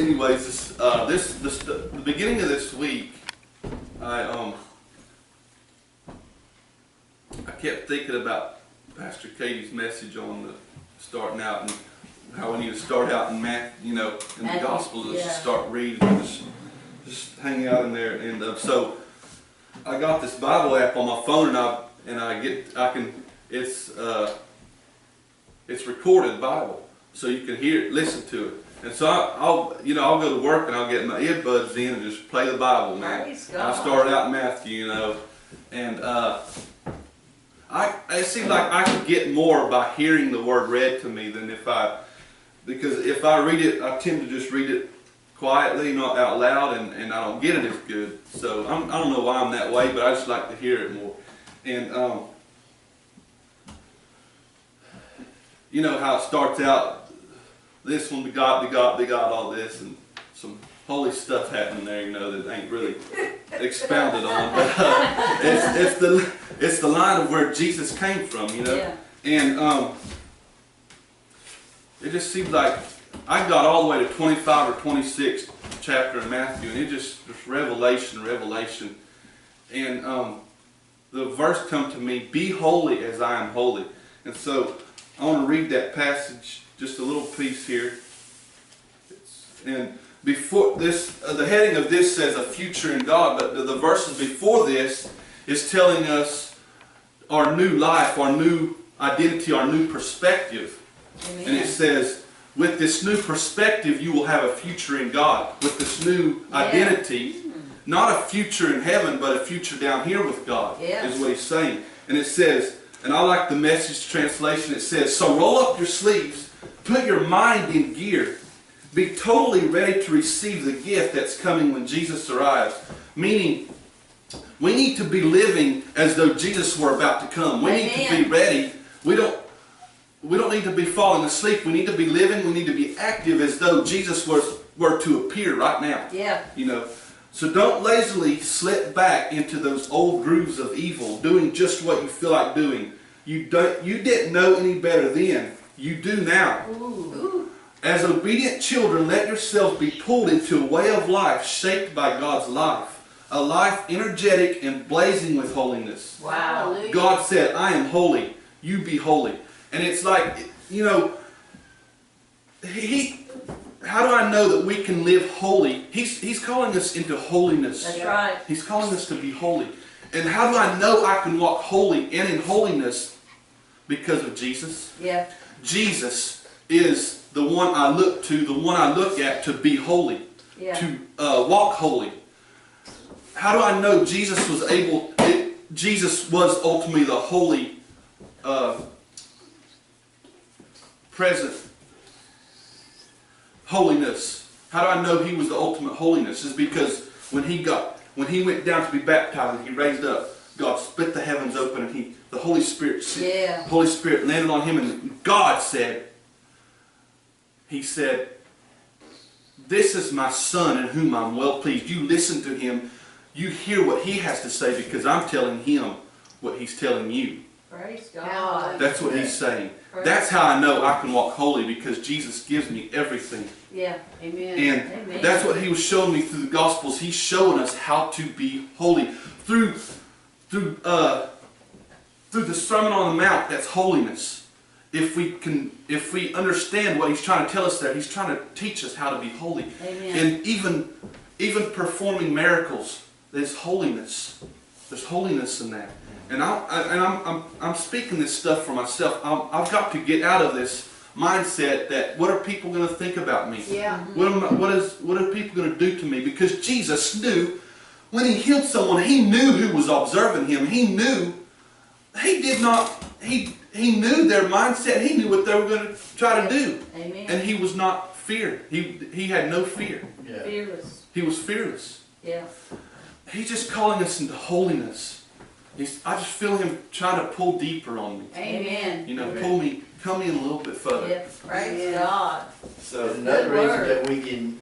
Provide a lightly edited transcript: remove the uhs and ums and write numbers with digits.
anyways, the beginning of this week, I kept thinking about Pastor Katie's message on the starting out and how we need to start out in math, in the Gospel, just start reading, just hang out in there, and so I got this Bible app on my phone, it's recorded Bible, so you can hear it, listen to it. And so I'll go to work and I'll get my earbuds in and just play the Bible, man. Praise God. I started out in Matthew, and it seems like I could get more by hearing the Word read to me than because if I read it, I tend to just read it quietly, not out loud, and I don't get it as good. So I don't know why I'm that way, but I just like to hear it more. And you know how it starts out. This one begot, all this, and some holy stuff happening there, that ain't really expounded on. But it's the line of where Jesus came from, Yeah. And it just seemed like I got all the way to 25 or 26 chapter in Matthew, and it just revelation. And the verse come to me, "Be holy as I am holy." And so I want to read that passage. Just a little piece here. And before this, the heading of this says a future in God, but the verses before this is telling us our new life, our new identity, our new perspective. Amen. And it says, with this new perspective, you will have a future in God. With this new identity, not a future in heaven, but a future down here with God, is what he's saying. And it says, and I like the Message translation, it says, "So roll up your sleeves, put your mind in gear. Be totally ready to receive the gift that's coming when Jesus arrives." Meaning, we need to be living as though Jesus were about to come. We need to be ready. We don't need to be falling asleep. We need to be living. We need to be active as though Jesus were to appear right now. Yeah. So don't lazily slip back into those old grooves of evil, doing just what you feel like doing. You didn't know any better then. You do now. Ooh. As obedient children, let yourselves be pulled into a way of life shaped by God's life. A life energetic and blazing with holiness. Wow. God said, "I am holy. You be holy." And it's like, how do I know that we can live holy? He's calling us into holiness. That's right. He's calling us to be holy. And how do I know I can walk holy and in holiness? Because of Jesus. Yeah. Jesus is the one I look to, the one I look at to be holy, to walk holy. How do I know Jesus was ultimately the holy, present holiness? How do I know he was the ultimate holiness? Is because when he went down to be baptized and he raised up, God split the heavens open and the Holy Spirit landed on him, and God said, He said, "This is my Son in whom I'm well pleased." You listen to him. You hear what he has to say because I'm telling him what he's telling you. Praise God. That's what he's saying. That's how I know I can walk holy, because Jesus gives me everything. Yeah. Amen. And that's what he was showing me through the Gospels. He's showing us how to be holy. Through the Sermon on the Mount, that's holiness. If we understand what he's trying to tell us there, he's trying to teach us how to be holy. Amen. And even performing miracles, there's holiness. There's holiness in that. And I'm speaking this stuff for myself. I've got to get out of this mindset that what are people going to think about me? Yeah. What are people going to do to me? Because Jesus knew when he healed someone, he knew who was observing him. He knew he knew their mindset. He knew what they were going to try to do. Amen. And he was not feared. He had no fear. Yeah. Fearless. He was fearless. Yeah. He's just calling us into holiness. I just feel him trying to pull deeper on me. Amen. Come in a little bit further. Yeah. Praise God. So another reason that we can